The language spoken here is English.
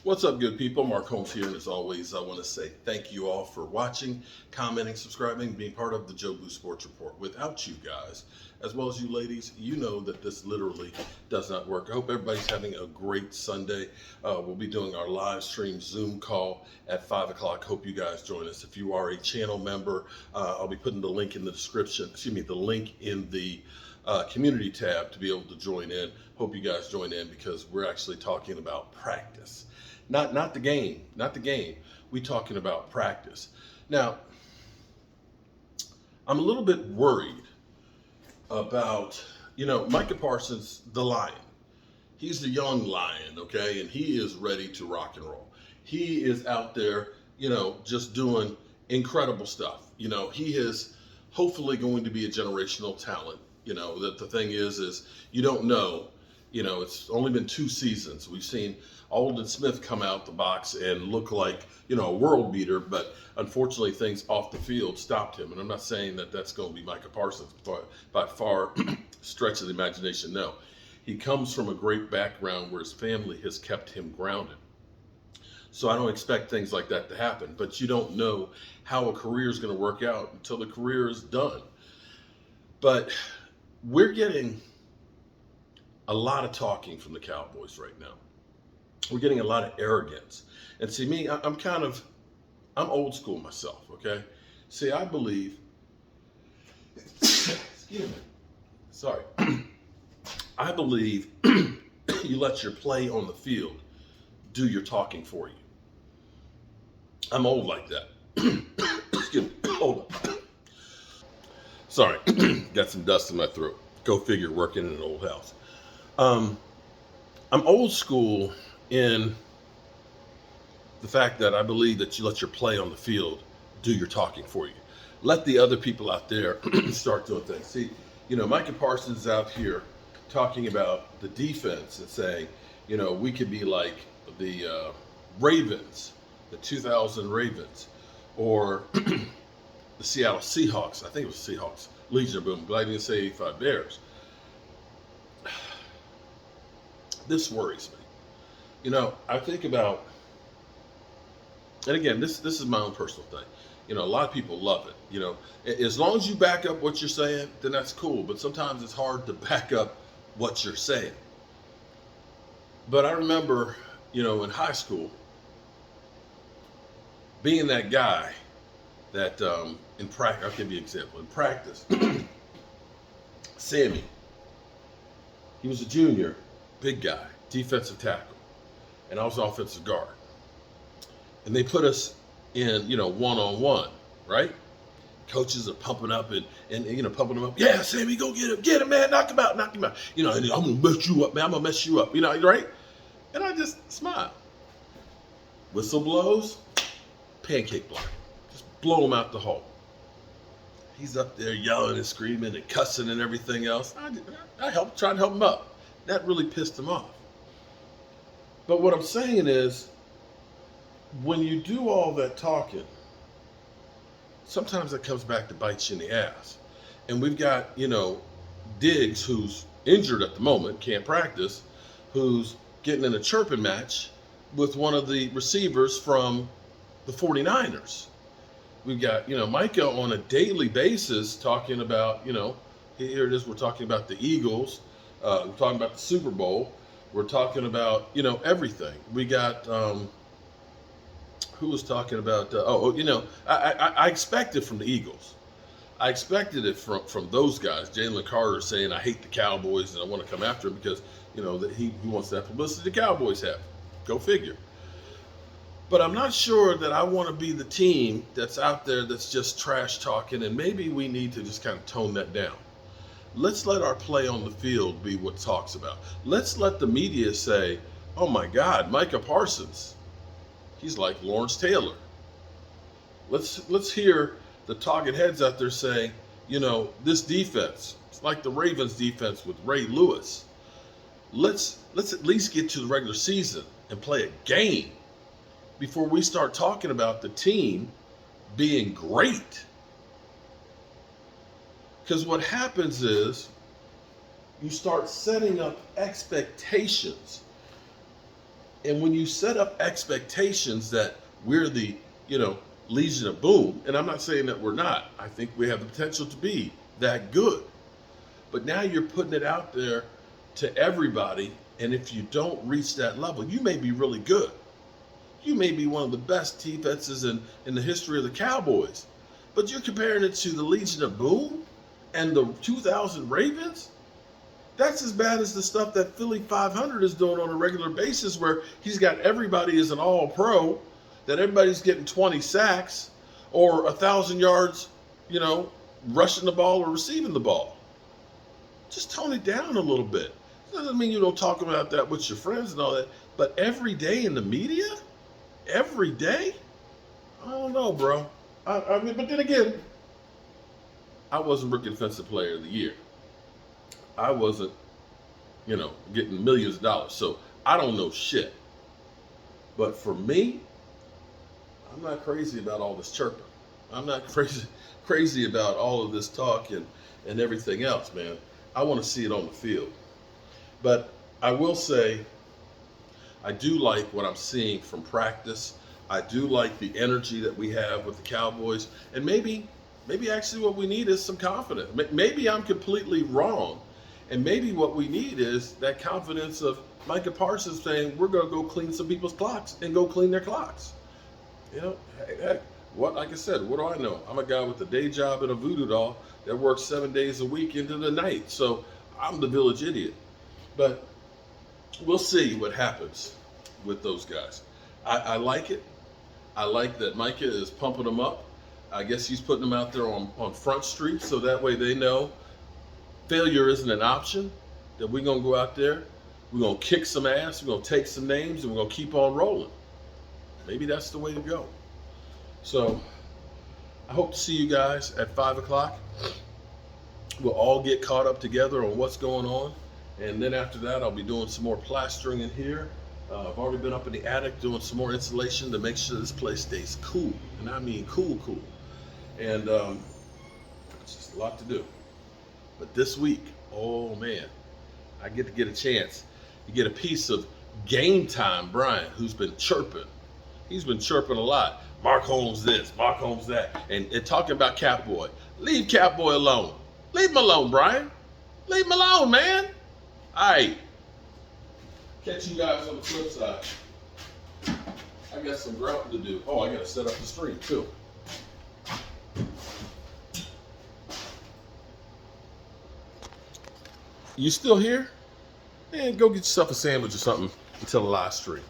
What's up, good people? Mark Holmes here, and as always, I want to say thank you all for watching, commenting, subscribing, being part of the Joe Boo Sports Report. Without you guys, as well as you ladies, you know that this literally does not work. I hope everybody's having a great Sunday. We'll be doing our live stream Zoom call at 5 o'clock. Hope you guys join us. If you are a channel member, I'll be putting the link in the description, the link in the community tab to be able to join in. Hope you guys join in because we're actually talking about practice. Not the game, not the game. We talking about practice. Now, I'm a little bit worried about, Micah Parsons, the Lion. He's the young lion, okay? And he is ready to rock and roll. He is out there, just doing incredible stuff. He is hopefully going to be a generational talent. That the thing is you don't know. It's only been 2 seasons. We've seen Alden Smith come out the box and look like, a world beater, but unfortunately things off the field stopped him. And I'm not saying that that's going to be Micah Parsons by far stretch of the imagination. No, he comes from a great background where his family has kept him grounded. So I don't expect things like that to happen, but you don't know how a career is going to work out until the career is done. But we're getting a lot of talking from the Cowboys right now. We're getting a lot of arrogance. And see, me, I'm old school myself, okay? See, I believe, excuse me, sorry. I believe you let your play on the field do your talking for you. I'm old like that. Excuse me, hold on. Sorry, got some dust in my throat. Go figure, working in an old house. I'm old school in the fact that I believe that you let your play on the field do your talking for you. Let the other people out there start doing things. See, Micah Parsons is out here talking about the defense and saying, we could be like the Ravens, the 2000 Ravens, or the Seattle Seahawks. I think it was Seahawks. Legion of Boom. Glad you didn't say 85 Bears. This worries me. I think about, and again, this is my own personal thing. A lot of people love it. As long as you back up what you're saying, then that's cool. But sometimes it's hard to back up what you're saying. But I remember, in high school, being that guy that in practice, I'll give you an example. In practice, Sammy, he was a junior, big guy, defensive tackle, and I was offensive guard. And they put us in, one-on-one, right? Coaches are pumping up and pumping them up. Yeah, Sammy, go get him, man, knock him out. And I'm gonna mess you up, man. I'm gonna mess you up, right? And I just smile. Whistle blows, pancake block. Just blow him out the hole. He's up there yelling and screaming and cussing and everything else. I tried to help him up. That really pissed him off. But what I'm saying is, when you do all that talking, sometimes that comes back to bite you in the ass. And we've got, Diggs, who's injured at the moment, can't practice, who's getting in a chirping match with one of the receivers from the 49ers. We've got, Micah on a daily basis talking about, here it is, we're talking about the Eagles, we're talking about the Super Bowl, we're talking about, everything. We got, who was talking about, I expected from the Eagles. I expected it from those guys. Jalen Carter saying, I hate the Cowboys and I want to come after him because, that he wants that publicity the Cowboys have. Go figure. But I'm not sure that I want to be the team that's out there that's just trash talking, and maybe we need to just kind of tone that down. Let's let our play on the field be what talks about. Let's let the media say, oh my God, Micah Parsons, he's like Lawrence Taylor. Let's hear the talking heads out there say, this defense, it's like the Ravens defense with Ray Lewis. Let's at least get to the regular season and play a game before we start talking about the team being great. Because what happens is you start setting up expectations And when you set up expectations that we're the, you know, Legion of Boom, and I'm not saying that we're not, I think we have the potential to be that good. But now you're putting it out there to everybody, and if you don't reach that level, you may be really good. You may be one of the best defenses in the history of the Cowboys. But you're comparing it to the Legion of Boom and the 2000 Ravens? That's as bad as the stuff that Philly 500 is doing on a regular basis, where he's got everybody as an all-pro, that everybody's getting 20 sacks or 1,000 yards, you know, rushing the ball or receiving the ball. Just tone it down a little bit. It doesn't mean you don't talk about that with your friends and all that, but every day in the media, every day, I don't know, bro. I mean, but then again, I wasn't Rookie Defensive Player of the Year. I wasn't, you know, getting millions of dollars. So I don't know shit. But for me, I'm not crazy about all this chirping. I'm not crazy about all of this talk and everything else, man. I want to see it on the field. But I will say, I do like what I'm seeing from practice. I do like the energy that we have with the Cowboys. And maybe actually what we need is some confidence. Maybe I'm completely wrong. And maybe what we need is that confidence of Micah Parsons saying, we're going to go clean some people's clocks and go clean their clocks. You know, heck, what, like I said, what do I know? I'm a guy with a day job and a voodoo doll that works 7 days a week into the night. So I'm the village idiot. But we'll see what happens with those guys. I like it. I like that Micah is pumping them up. I guess he's putting them out there on Front Street so that way they know failure isn't an option, that we're going to go out there, we're going to kick some ass, we're going to take some names, and we're going to keep on rolling. Maybe that's the way to go. So I hope to see you guys at 5 o'clock. We'll all get caught up together on what's going on. And then after that, I'll be doing some more plastering in here. I've already been up in the attic doing some more insulation to make sure this place stays cool. And I mean cool. And it's just a lot to do. But this week, oh man, I get to get a chance. You get a piece of Game Time Brian, who's been chirping. He's been chirping a lot. Mark Holmes this, Mark Holmes that. And talking about Catboy. Leave Catboy alone. Leave him alone, Brian. Leave him alone, man. All right. Catch you guys on the flip side. I got some grouting to do. Oh, I got to set up the stream too. You still here? Man, go get yourself a sandwich or something until the live stream.